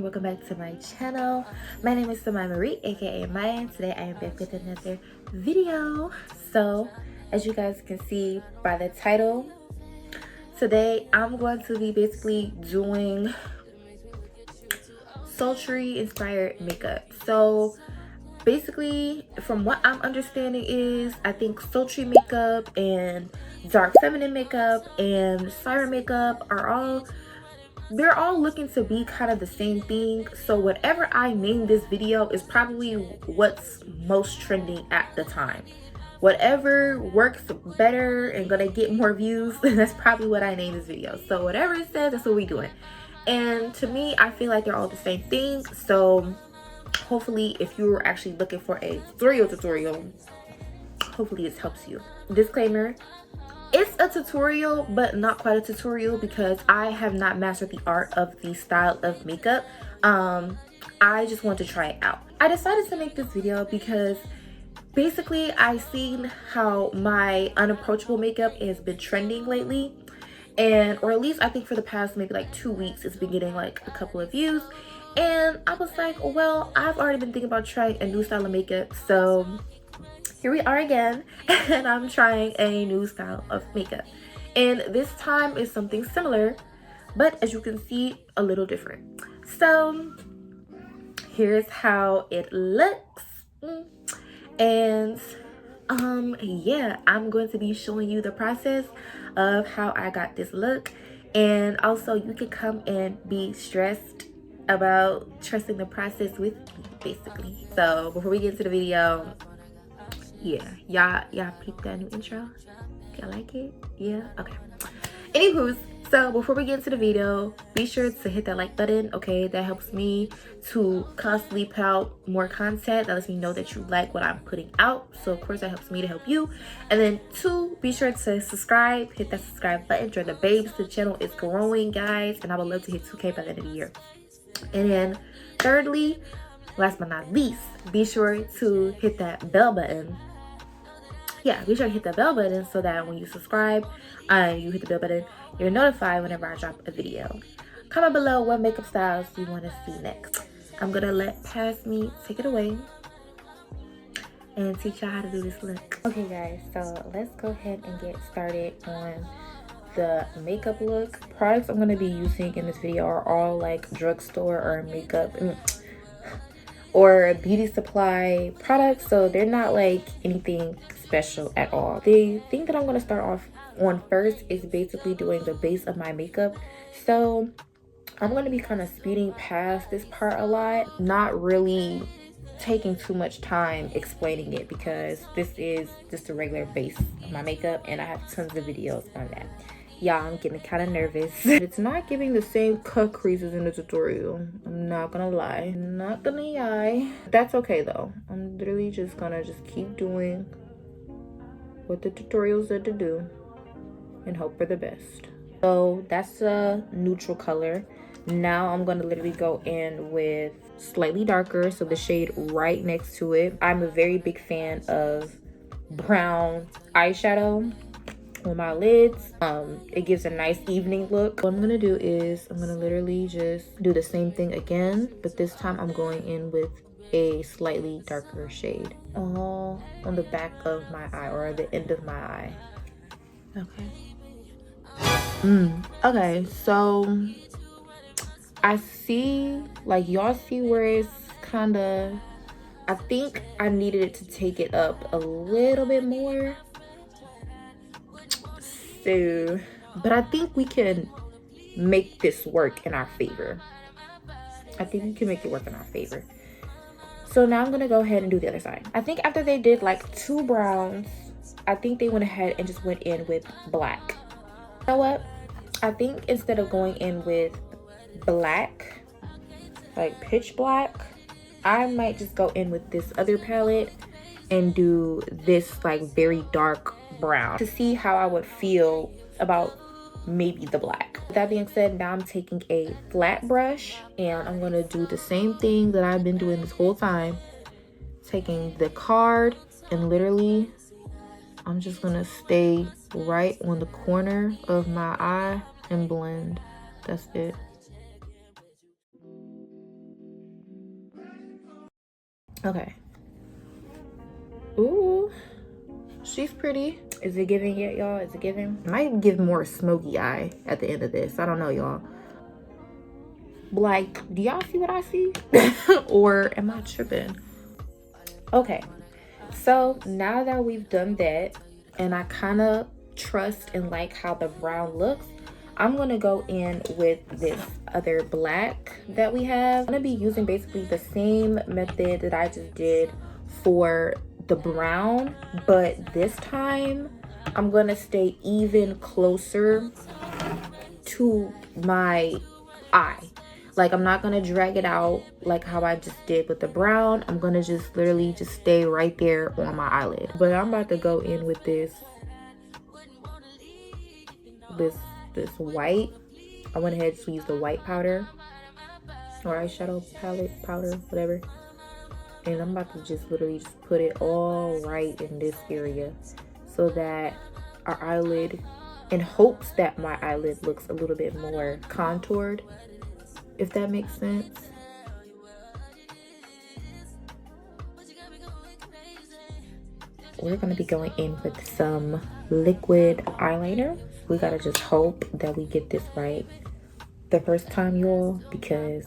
welcome back to my channel. My name is Samai Marie, aka Maya, and today I am back with another video. So as you guys can see by the title, today I'm going to be basically doing sultry inspired makeup. So basically, from what I'm understanding is, I think sultry makeup and dark feminine makeup and siren makeup are they're all looking to be kind of the same thing. So whatever I name this video is probably what's most trending at the time. Whatever works better and gonna get more views, that's probably what I name this video. So whatever it says, that's what we're doing. And to me, I feel like they're all the same thing. So hopefully if you're actually looking for a tutorial, hopefully this helps you. Disclaimer, it's a tutorial, but not quite a tutorial because I have not mastered the art of the style of makeup. I just want to try it out. I decided to make this video because basically I seen how my unapproachable makeup has been trending lately, and or at least I think for the past maybe like 2 weeks it's been getting like a couple of views, and I was like, well, I've already been thinking about trying a new style of makeup, so here we are again, and I'm trying a new style of makeup. And this time is something similar, but as you can see, a little different. So here's how it looks. And yeah, I'm going to be showing you the process of how I got this look. And also you can come and be stressed about trusting the process with me, basically. So before we get into the video, yeah, y'all peep that new intro? Y'all like it? Yeah? Okay. Anywho's, so before we get into the video, be sure to hit that like button, okay? That helps me to constantly put out more content. That lets me know that you like what I'm putting out. So of course that helps me to help you. And then 2, be sure to subscribe. Hit that subscribe button. Join the babes. The channel is growing, guys, and I would love to hit 2K by the end of the year. And then thirdly, last but not least, be sure to hit that bell button. Yeah, be sure to hit the bell button so that when you subscribe and you hit the bell button, you're notified whenever I drop a video. Comment below what makeup styles you want to see next. I'm gonna let Past Me take it away and teach y'all how to do this look. Okay guys, so let's go ahead and get started on the makeup look. Products I'm gonna be using in this video are all like drugstore or makeup or beauty supply products, so they're not like anything special at all. The thing that I'm going to start off on first is basically doing the base of my makeup. So I'm going to be kind of speeding past this part a lot, not really taking too much time explaining it because this is just a regular base of my makeup and I have tons of videos on that. Yeah, I'm getting kind of nervous. It's not giving the same cut creases in the tutorial. I'm not gonna lie. Not gonna lie. That's okay though. I'm literally just gonna keep doing what the tutorial said to do and hope for the best. So that's a neutral color. Now I'm gonna literally go in with slightly darker, so the shade right next to it. I'm a very big fan of brown eyeshadow on my lids. It gives a nice evening look. What I'm gonna do is I'm gonna literally just do the same thing again, but this time I'm going in with a slightly darker shade all on the back of my eye or the end of my eye. Okay, so I see, like, y'all see where it's kind of, I think I needed it to take it up a little bit more. So, but I think we can make this work in our favor. I think we can make it work in our favor. So now I'm gonna go ahead and do the other side. I think after they did like 2 browns, I think they went ahead and just went in with black. You know what? I think instead of going in with black, like pitch black, I might just go in with this other palette and do this like very dark brown to see how I would feel about maybe the black. With that being said, now I'm taking a flat brush and I'm gonna do the same thing that I've been doing this whole time, taking the card, and literally I'm just gonna stay right on the corner of my eye and blend. That's it. Okay. Ooh, she's pretty. Is it giving yet, y'all? Is it giving? Might give more smoky eye at the end of this. I don't know, y'all. Like, do y'all see what I see? Or am I tripping? Okay, so now that we've done that, and I kind of trust and like how the brown looks, I'm gonna go in with this other black that we have. I'm gonna be using basically the same method that I just did for the brown, but this time I'm gonna stay even closer to my eye. Like, I'm not gonna drag it out like how I just did with the brown. I'm gonna just literally just stay right there on my eyelid. But I'm about to go in with this white. I went ahead to use the white powder or eyeshadow palette powder, whatever. And I'm about to just literally just put it all right in this area so that our eyelid, in hopes that my eyelid looks a little bit more contoured, if that makes sense. We're gonna be going in with some liquid eyeliner. We gotta just hope that we get this right the first time, y'all, because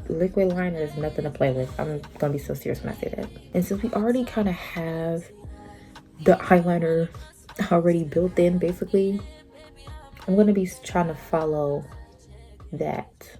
liquid liner is nothing to play with. I'm gonna be so serious when I say that. And since we already kind of have the eyeliner already built in, basically, I'm gonna be trying to follow that.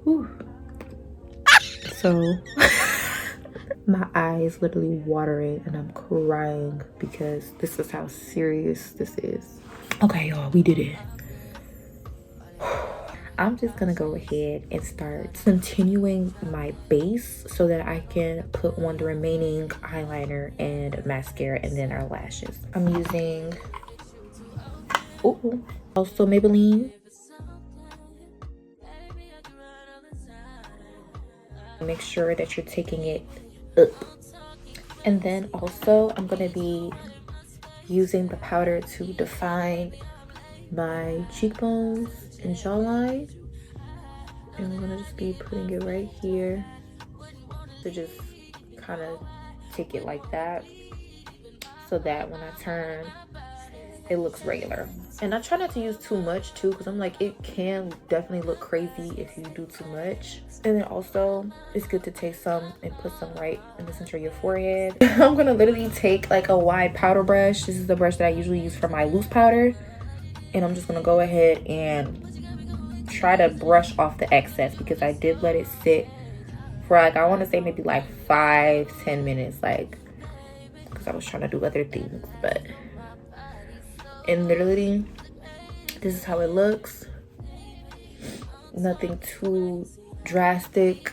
Whew. So my eye is literally watering and I'm crying because this is how serious this is. Okay, y'all, we did it. I'm just gonna go ahead and start continuing my base so that I can put on the remaining eyeliner and mascara and then our lashes. I'm using also Maybelline. Make sure that you're taking it up. And then also I'm gonna be using the powder to define my cheekbones and jawline. And I'm gonna just be putting it right here to just kind of take it like that so that when I turn, it looks regular. And I try not to use too much too, because I'm like, it can definitely look crazy if you do too much. And then also it's good to take some and put some right in the center of your forehead. I'm gonna literally take like a wide powder brush. This is the brush that I usually use for my loose powder, and I'm just gonna go ahead and try to brush off the excess because I did let it sit for like, I want to say maybe like 5-10 minutes, like, because I was trying to do other things. But and literally this is how it looks. Nothing too drastic,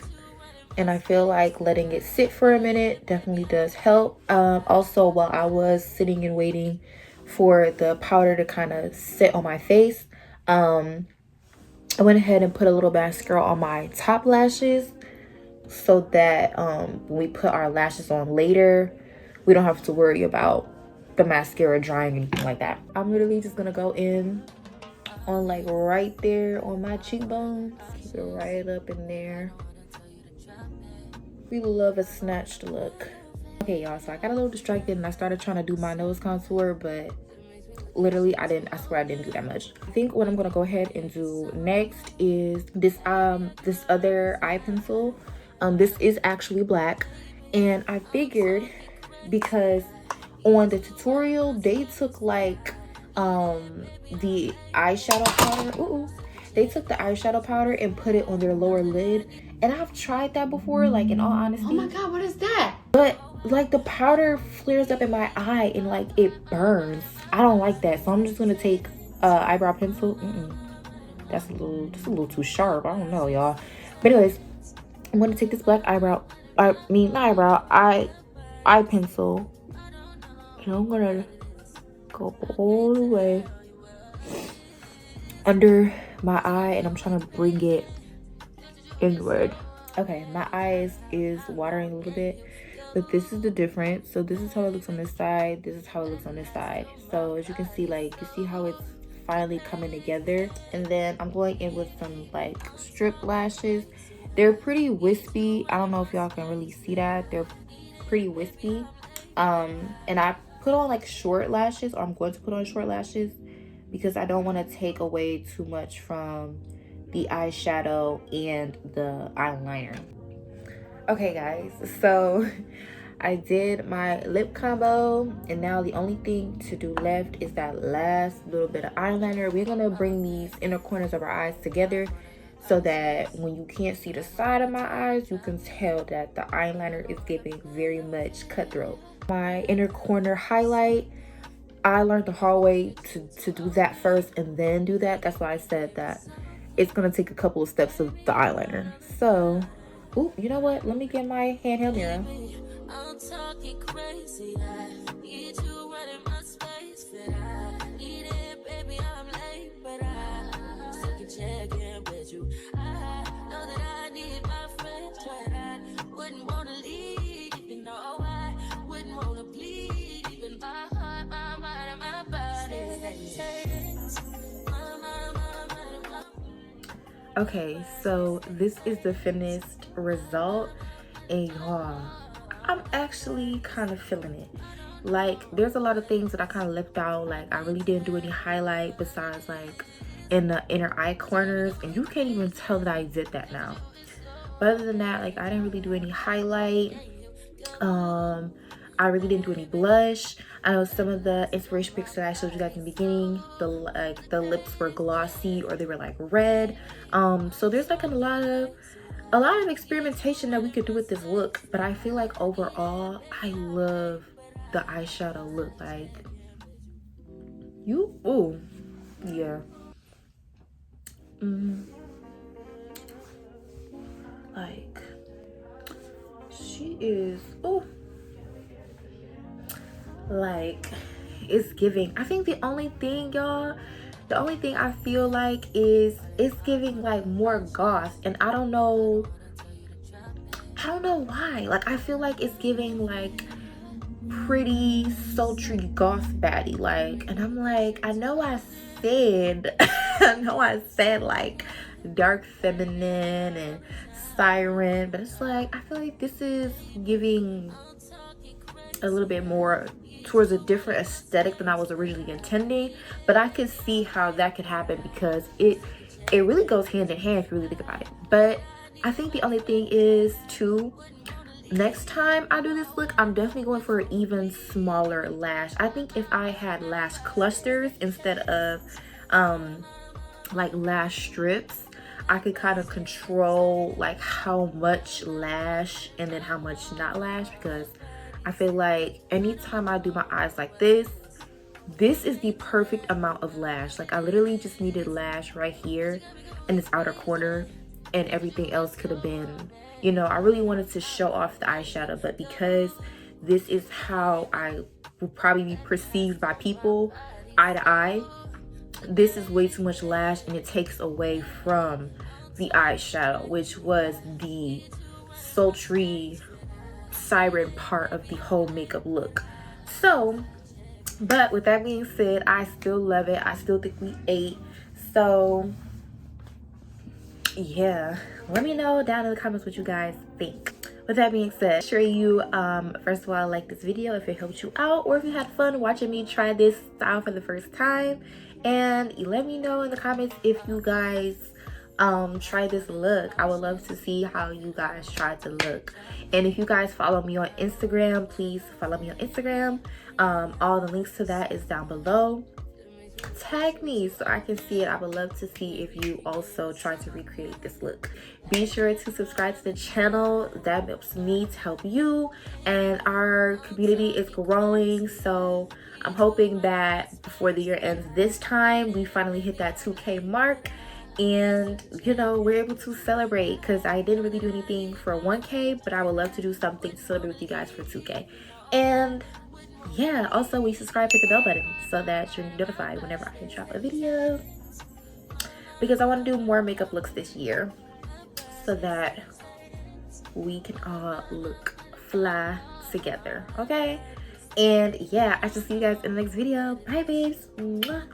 and I feel like letting it sit for a minute definitely does help. Also, while I was sitting and waiting for the powder to kind of sit on my face, I went ahead and put a little mascara on my top lashes so that when we put our lashes on later, we don't have to worry about the mascara drying or anything like that. I'm literally just gonna go in on like right there on my cheekbones. Keep it right up in there. We love a snatched look. Okay, y'all, so I got a little distracted and I started trying to do my nose contour, but literally I swear I didn't do that much. I think what I'm gonna go ahead and do next is this other eye pencil. This is actually black, and I figured because on the tutorial they took like the eyeshadow powder. They took the eyeshadow powder and put it on their lower lid, and I've tried that before, like, in all honesty. Oh my god, what is that? But like the powder flares up in my eye and like it burns. I don't like that, so I'm just gonna take eyebrow pencil. That's a little too sharp. I don't know, y'all. But anyways, I'm gonna take this black eye pencil, and I'm gonna go all the way under my eye, and I'm trying to bring it inward. Okay, my eyes is watering a little bit, but this is the difference. So this is how it looks on this side, this is how it looks on this side. So as you can see, like, you see how it's finally coming together. And then I'm going in with some like strip lashes. They're pretty wispy. I don't know if y'all can really see that. They're pretty wispy. And I put on like short lashes, or I'm going to put on short lashes, because I don't want to take away too much from the eyeshadow and the eyeliner. Okay guys, so I did my lip combo, and now the only thing to do left is that last little bit of eyeliner. We're gonna bring these inner corners of our eyes together so that when you can't see the side of my eyes, you can tell that the eyeliner is giving very much cutthroat. My inner corner highlight, I learned the hard way to do that first and then do that. That's why I said that it's gonna take a couple of steps of the eyeliner. So, ooh, you know what? Let me get my handheld mirror. I'm talking crazy. I need you running my space, but I need it, baby. I'm late, but I still can check in with you. I know that I need my friends, but I wouldn't wanna leave. You know, I wouldn't wanna bleed. Even my heart, my mind, and my body. Okay, so this is the finished result, and y'all, I'm actually kind of feeling it. Like, there's a lot of things that I kind of left out. Like, I really didn't do any highlight besides like in the inner eye corners, and you can't even tell that I did that now. But other than that, like, I didn't really do any highlight. I really didn't do any blush. I know some of the inspiration pics that I showed you guys in the beginning, the lips were glossy or they were like red. So there's like a lot of experimentation that we could do with this look, but I feel like overall I love the eyeshadow look. Like, ooh, yeah. Like, she is, ooh, like, it's giving. I think the only thing, y'all, the only thing I feel like is it's giving like more goth, and I don't know why. Like, I feel like it's giving like pretty sultry goth baddie, like, and I'm like, I know I said I said like dark feminine and Siren, but it's like I feel like this is giving a little bit more towards a different aesthetic than I was originally intending. But I could see how that could happen because it really goes hand in hand if you really think about it. But I think the only thing is too, next time I do this look, I'm definitely going for an even smaller lash. I think if I had lash clusters instead of like lash strips, I could kind of control like how much lash and then how much not lash, because I feel like anytime I do my eyes like this is the perfect amount of lash. Like, I literally just needed lash right here in this outer corner, and everything else could have been, you know, I really wanted to show off the eyeshadow, but because this is how I will probably be perceived by people eye to eye, this is way too much lash, and it takes away from the eyeshadow, which was the sultry Siren part of the whole makeup look. So, but with that being said, I still love it. I still think we ate. So yeah, let me know down in the comments what you guys think. With that being said, make sure you first of all like this video if it helped you out, or if you had fun watching me try this style for the first time, and let me know in the comments if you guys try this look. I would love to see how you guys tried the look. And if you guys follow me on Instagram, please follow me on Instagram. All the links to that is down below. Tag me so I can see it. I would love to see if you also try to recreate this look. Be sure to subscribe to the channel. That helps me to help you, and our community is growing, so I'm hoping that before the year ends this time, we finally hit that 2K mark, and you know, we're able to celebrate, because I didn't really do anything for 1K, but I would love to do something to celebrate with you guys for 2K. And yeah, also we subscribe, hit the bell button so that you're notified whenever I drop a video, because I want to do more makeup looks this year so that we can all look fly together. Okay, and yeah, I shall see you guys in the next video. Bye babes. Mwah.